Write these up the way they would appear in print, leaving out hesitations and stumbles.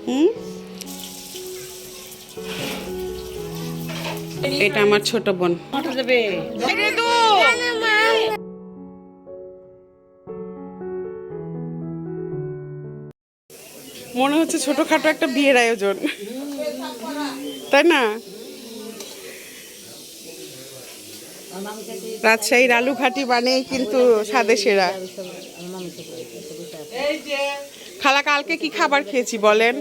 হুম, এটা আমার ছোট বোন। মনে হচ্ছে ছোটখাটো একটা বিয়ের আয়োজন, তাই না? রাজশাহীর আলু ঘাটি বানেই কিন্তু স্বাদে সেরা। খালা কালকে কি খাবার খেয়েছি বলেন?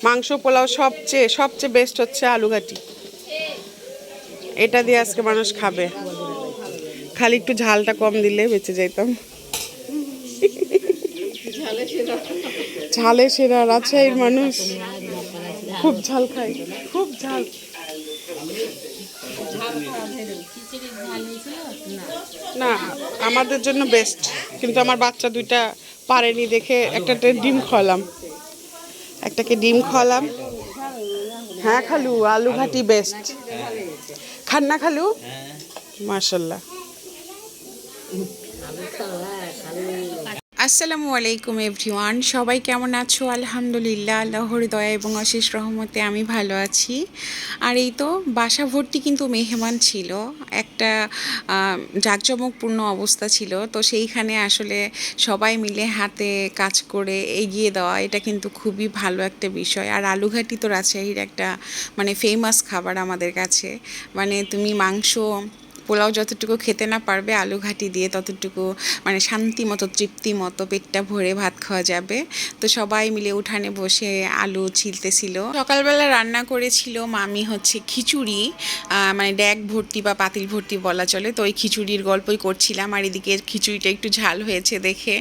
মাংস পোলাও, সবচেয়ে সবচেয়ে বেস্ট হচ্ছে আলু ঘাটি। এটা দিয়ে আজকে মানুষ খাবে, খালি একটু ঝালটা কম দিলে বেঁচে যাইতাম। ঝালে সেরা রাজশাহীর মানুষ খুব ঝাল খায়, খুব ঝাল। না, আমাদের জন্য বেস্ট, কিন্তু আমার বাচ্চা দুইটা পারেনি দেখে একটাতে ডিম খাওয়ালাম, একটাকে ডিম খাওয়ালাম। হ্যাঁ খালু, আলু ঘাটি বেস্ট। খান না খালু? মাশাল্লাহ। আসসালামু আলাইকুম এভরিওয়ান, সবাই কেমন আছো? আলহামদুলিল্লাহ, আল্লাহর দয়া এবং অশেষ রহমতে আমি ভালো আছি। আর এই তো বাসা ভর্তি কিন্তু মেহমান ছিল, একটা জাঁকজমকপূর্ণ অবস্থা ছিল। তো সেইখানে আসলে সবাই মিলে হাতে কাজ করে এগিয়ে দেওয়া, এটা কিন্তু খুবই ভালো একটা বিষয়। আর আলুঘাটি তো রাজশাহীর একটা মানে ফেমাস খাবার আমাদের কাছে। মানে তুমি মাংস পোলাও যতটুকু খেতে না পারবে, আলু ঘাটি দিয়ে ততটুকু মানে শান্তি মতো তৃপ্তি মতো পেটটা ভরে ভাত খাওয়া যাবে। তো সবাই মিলে উঠানে বসে আলু ছিলতেছিল। সকালবেলা রান্না করেছিল মামি হচ্ছে খিচুড়ি, মানে ড্যাগ ভর্তি বা পাতিল ভর্তি বলা চলে। তো ওই খিচুড়ির গল্পই করছিলাম, আর এদিকে খিচুড়িটা একটু ঝাল হয়েছে দেখে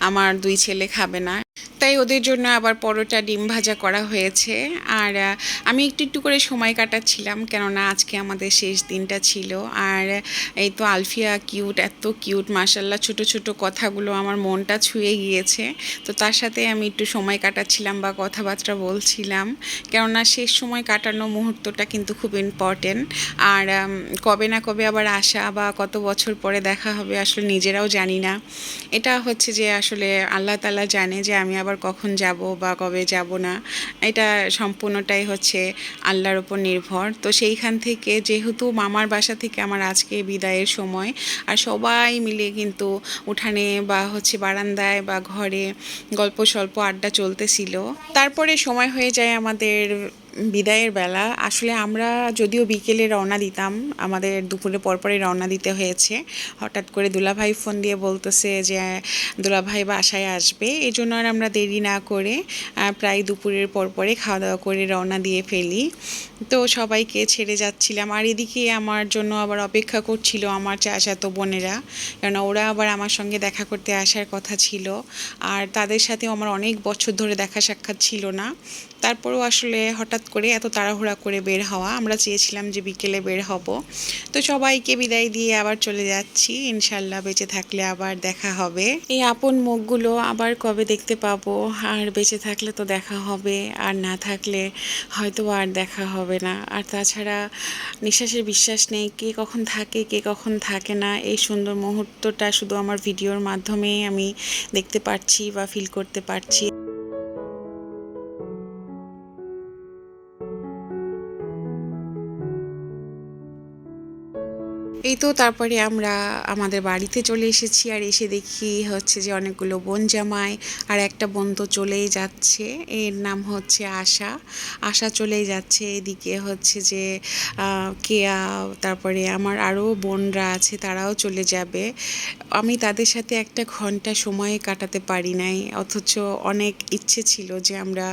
আমার দুই ছেলে খাবে না, তাই ওদের জন্য আবার পরোটা ডিম ভাজা করা হয়েছে। আর আমি একটু একটু করে সময় কাটাচ্ছিলাম, কেননা আজকে আমাদের শেষ দিনটা ছিল। আর এই তো আলফিয়া কিউট, এত কিউট মাশাল্লাহ, ছোট ছোট কথাগুলো আমার মনটা ছুঁয়ে গিয়েছে। তো তার সাথে আমি একটু সময় কাটাচ্ছিলাম বা কথাবার্তা বলছিলাম, কেননা শেষ সময় কাটানো মুহূর্তটা কিন্তু খুব ইম্পর্টেন্ট। আর কবে না কবে আবার আসা বা কত বছর পরে দেখা হবে আসলে নিজেরাও জানি না। এটা হচ্ছে যে আসলে আল্লাহ তাআলা জানে যে আমি আবার কখন যাব বা কবে যাব না, এটা সম্পূর্ণটাই হচ্ছে আল্লাহর উপর নির্ভর। তো সেইখান থেকে যেহেতু মামার বাসা থেকে আমার আজকে বিদায়ের সময়, আর সবাই মিলে কিন্তু উঠানে বা হচ্ছে বারান্দায় বা ঘরে গল্প স্বল্প আড্ডা চলতেছিল। তারপরে সময় হয়ে যায় আমাদের বিদায়ের বেলা। আসলে আমরা যদিও বিকেলে রওনা দিতাম, আমাদের দুপুরে পরপরই রওনা দিতে হয়েছে। হঠাৎ করে দুলাভাই ফোন দিয়ে বলতেছে যে দুলাভাই বাসায় আসবে, এই জন্য আর আমরা দেরি না করে প্রায় দুপুরের পরপরে খাওয়া দাওয়া করে রওনা দিয়ে ফেলি। তো সবাইকে ছেড়ে যাচ্ছিলাম, আর এদিকে আমার জন্য আবার অপেক্ষা করছিল আমার চাচাতো বোনেরা, কারণ ওরা আবার আমার সঙ্গে দেখা করতে আসার কথা ছিল। আর তাদের সাথেও আমার অনেক বছর ধরে দেখা সাক্ষাৎ ছিল না। তারপরেও আসলে হঠাৎ করে এত তাড়াহুড়া করে বের হওয়া, আমরা চেয়েছিলাম যে বিকেলে বের হব। তো সবাইকে বিদায় দিয়ে আবার চলে যাচ্ছি, ইনশাল্লাহ বেঁচে থাকলে আবার দেখা হবে। এই আপন মুখগুলো আবার কবে দেখতে পাবো, আর বেঁচে থাকলে তো দেখা হবে, আর না থাকলে হয়তো আর দেখা হবে না। আর তাছাড়া নিঃশ্বাসের বিশ্বাস নেই, কে কখন থাকে কে কখন থাকে না। এই সুন্দর মুহূর্তটা শুধু আমার ভিডিওর মাধ্যমেই আমি দেখতে পারছি বা ফিল করতে পারছি। এই তো তারপরে আমরা আমাদের বাড়িতে চলে এসেছি, আর এসে দেখি হচ্ছে যে অনেকগুলো বোন জামাই, আর একটা বোন তো চলেই যাচ্ছে, এর নাম হচ্ছে আশা। আশা চলেই যাচ্ছে। এদিকে হচ্ছে যে কেয়া, তারপরে আমার আরও বোনরা আছে, তারাও চলে যাবে। আমি তাদের সাথে একটা ঘন্টা সময় কাটাতে পারি নাই, অথচ অনেক ইচ্ছে ছিল যে আমরা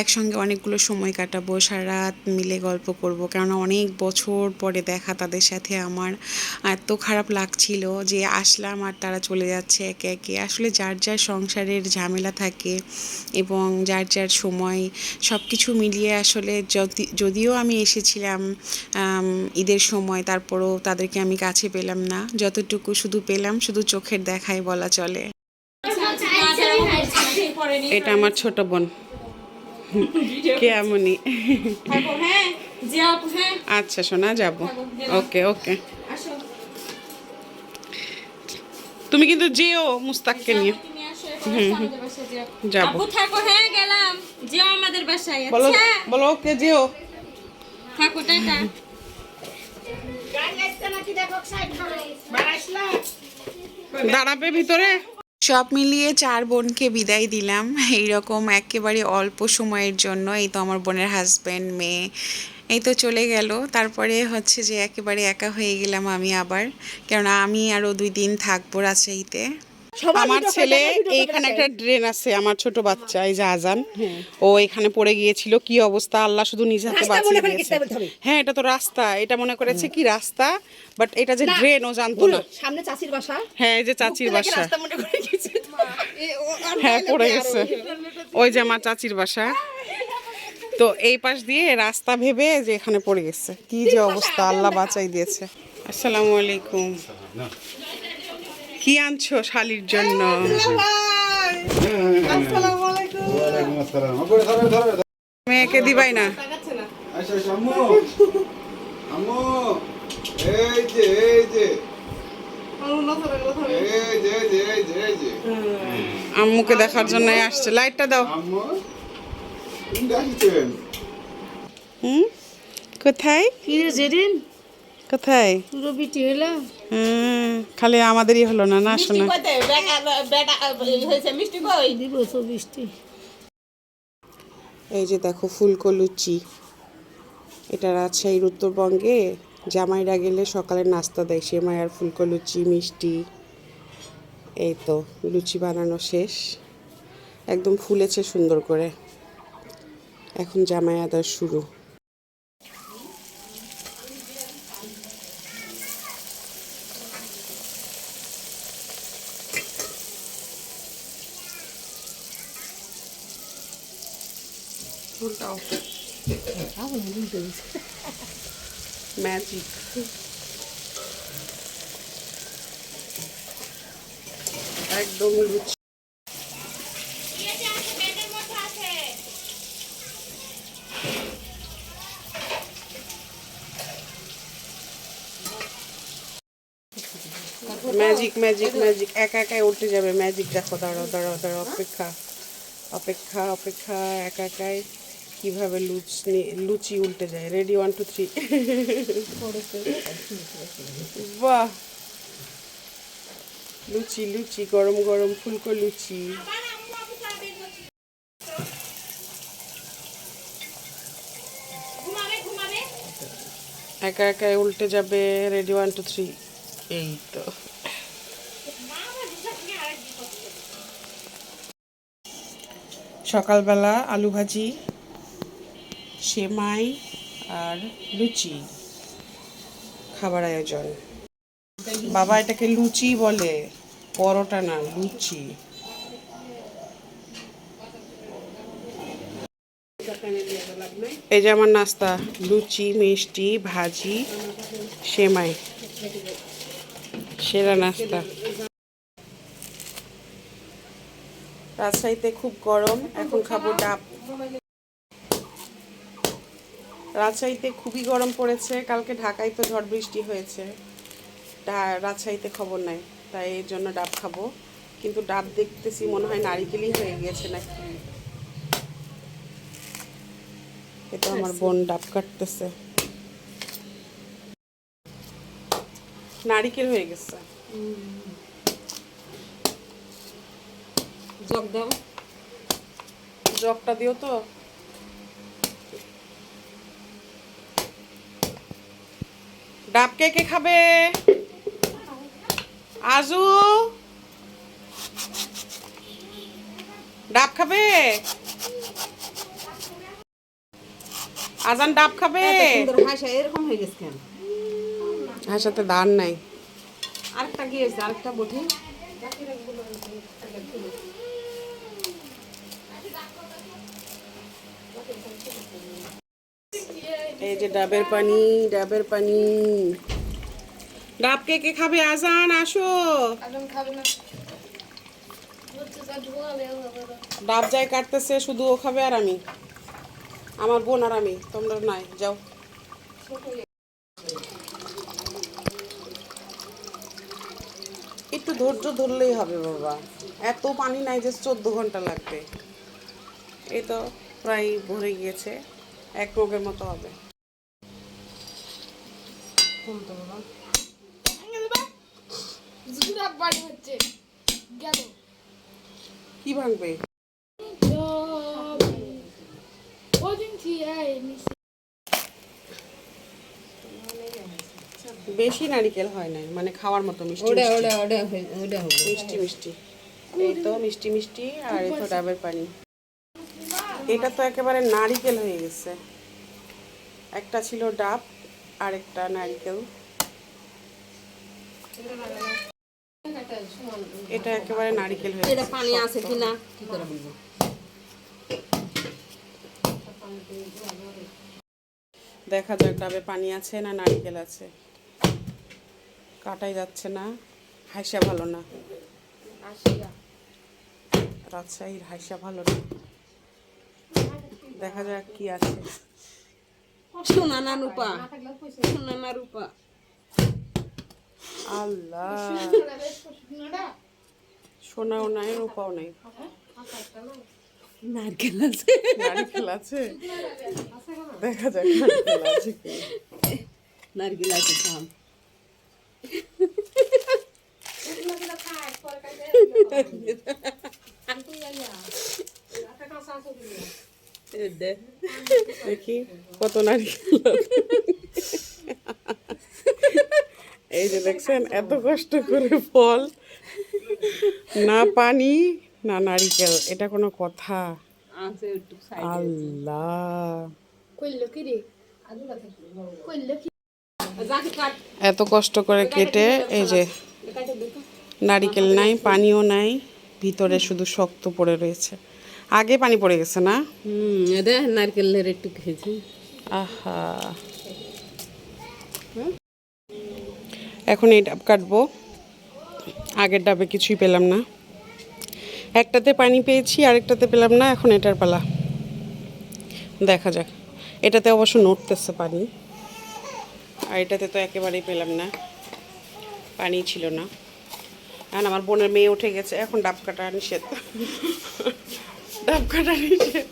একসঙ্গে অনেকগুলো সময় কাটাবো, সারা রাত মিলে গল্প করব, কেননা অনেক বছর পরে দেখা তাদের সাথে আমার। এত খারাপ লাগছিল যে আসলাম আর তারা চলে যাচ্ছে একে একে। আসলে যার যার সংসারের ঝামেলা থাকে এবং যার যার সময়, সব কিছু মিলিয়ে আসলে যদিও আমি এসেছিলাম ঈদের সময়, তারপরও তাদেরকে আমি কাছে পেলাম না। যতটুকু শুধু পেলাম শুধু চোখের দেখাই বলা চলে। এটা আমার ছোট বোন কেয়ামনি। আচ্ছা শোনা, যাব। ওকে ওকে, তুমি কিন্তু যেও মুস্তাককে নিয়ে। আমাদের বাসায় যেও। যাবো। আপু থাকো, হ্যাঁ গেলাম, যেও আমাদের বাসায়। বলো আচ্ছা বলো ওকে যেও। থাকো, টাটা। দাঁড়াবে ভিতরে। সব মিলিয়ে 4 বোনকে বিদায় দিলাম এইরকম একেবারে অল্প সময়ের জন্য। এই তো আমার বোনের হাজবেন্ড, মেয়ে এই তো চলে গেল। তারপরে হচ্ছে যে একেবারে একা হয়ে গেলাম আমি আবার, কেননা আমি আরও 2 দিন থাকবো রাজশাহীতে। আমার ছেলে এইখানে একটা ড্রেন আছে, আমার ছোট বাচ্চা এই যে আজান, ও এখানে পড়ে গিয়েছিল, কি অবস্থা আল্লাহ শুধু নিজ হাতে বাঁচিয়ে দিয়েছে। হ্যাঁ এটা তো রাস্তা, এটা মনে করেছে কি রাস্তা, বাট এটা যে ড্রেন ও জানতো না। সামনে চাচির বাসা, হ্যাঁ এই যে চাচির বাসা, রাস্তা মনে করে গেছে। হ্যাঁ পড়ে গেছে, ওই যে আমার চাচির বাসা। তো এই পাশ দিয়ে রাস্তা ভেবে যে এখানে পড়ে গেছে, কি যে অবস্থা আল্লাহ বাঁচাই দিয়েছে। আসসালামু আলাইকুম। কি আনছো শালির জন্য? মেয়েকে দিবাই না? আম্মুকে দেখার জন্য আসছে। লাইটটা দাও। কোথায় কোথায়? খালি আমাদেরই হলো না, না শোনা। এই যে দেখো ফুলকো লুচি, এটা রাজশাহীর উত্তরবঙ্গে জামাইরা গেলে সকালে নাস্তা দেয়, সেমাই আর ফুলকো লুচি, মিষ্টি। এই তো লুচি বানানো শেষ, একদম ফুলেছে সুন্দর করে। এখন জামাই আদার শুরু। ম্যাজিক। একদম লুচি। ম্যাজিক ম্যাজিক ম্যাজিক, একা একাই উল্টে যাবে। ম্যাজিক দেখো, দাঁড়াও দাঁড়াও দাঁড়াও, অপেক্ষা অপেক্ষা অপেক্ষা, একা একাই কীভাবে লুচি উল্টে যায়। রেডি 1 2 3। বাহ, লুচি লুচি, গরম গরম ফুলকো লুচি। একা একাই উল্টে যাবে। রেডি 1 2 3। এই তো সকালবেলা আলু ভাজি, সেমাই আর লুচি খাবার আয়োজন। বাবা এটাকে লুচি বলে, পরোটা না, লুচি। এই যে আমার নাস্তা, লুচি, মিষ্টি, ভাজি, সেমাই, সেরা নাস্তা। রাজশাহীতে খুব গরম, এখন খাবো ডাব। রাজশাহীতে খুবই গরম পড়েছে, কালকে ঢাকায় তো ঝড় বৃষ্টি হয়েছে, রাজশাহীতে খবর নাই, তাই এর জন্য ডাব খাবো। কিন্তু ডাব দেখতেছি মনে হয় নারিকেলই হয়ে গিয়েছে নাকি। এটা আমার বোন ডাব কাটতেছে, নারিকেল হয়ে গেছে। জগ দাও, জগটা দিও তো। ডাব কে কে খাবে? আজু ডাব খাবে? আজান ডাব খাবে? হাসা এরকম হয়ে গেছে কেন? হাসাতে দান নাই। আরেকটা গিয়েছে, আরেকটা বটি। এই যে ডাবের পানি, ডাবের পানি। ডাব কে কে খাবে? আজান আসো। ডাব যাই কাটতেছে, শুধু ও খাবে আর আমি, আমার বোন আর আমি, তোমরা নাই, যাও। একটু ধৈর্য ধরলেই হবে বাবা, এত পানি নাই যে 14 ঘন্টা লাগবে। এই তো প্রায় ভরে গিয়েছে, 1 মগের মতো হবে। খুলতে বাবা। কি ভাঙবে? বেশি নারিকেল হয় নাই, মানে খাওয়ার মতো মিষ্টি ওটা মিষ্টি। ওটা ওটা ওটা হবে। মিষ্টি মিষ্টি, এই তো মিষ্টি মিষ্টি। আর এই তো ডাবের পানি। এটা তো একেবারে নারিকেল হয়ে গেছে। একটা ছিল ডাব আর একটা নারিকেল। এটা একেবারে নারিকেল হয়ে এটা গেছে। পানি আছে কিনা কি করে বলবো? দেখা যাক ডাবে পানি আছে না নারিকেল আছে। কাটাই যাচ্ছে না, হাইসা ভালো না। রাজশাহীর হাইসা ভালো না। দেখা যাক কি আছে। সোনা না রূপা? সোনা না রূপা? আল্লাহ, সোনাও নাই রূপাও নাই, নারকেল আছে। নারিকেল আছে। দেখা যাক নারিকেল আছে কি। নারকেল আছে খাম। দেখি কত নারিকেল আছে। এই যে দেখছেন, এত কষ্ট করে ফল, না পানি না নারিকেল, এটা কোনো কথা? আছে একটু সাইডে। আল্লাহ, যাকে কাট এত কষ্ট করে কেটে এই যে কাটে দেখো। নারিকেল নাই, পানিও নাই, ভিতরে শুধু শক্ত পড়ে রয়েছে। আগে পানি পড়ে গেছে না? এটা নারকেলের একটু খেয়েছি। আহা, এখন এই ডাব কাটবো। আগের ডাবে কিছুই পেলাম না, একটাতে পানি পেয়েছি আরেকটাতে পেলাম না। এখন এটার পালা, দেখা যাক। এটাতে অবশ্য নড়তেছে পানি, আর এটাতে তো একেবারেই পেলাম না, পানি ছিল না। এখন আমার বোনের মেয়ে উঠে গেছে, এখন ডাব কাটা নিষেধ। ডাব কাটা নিষেধ।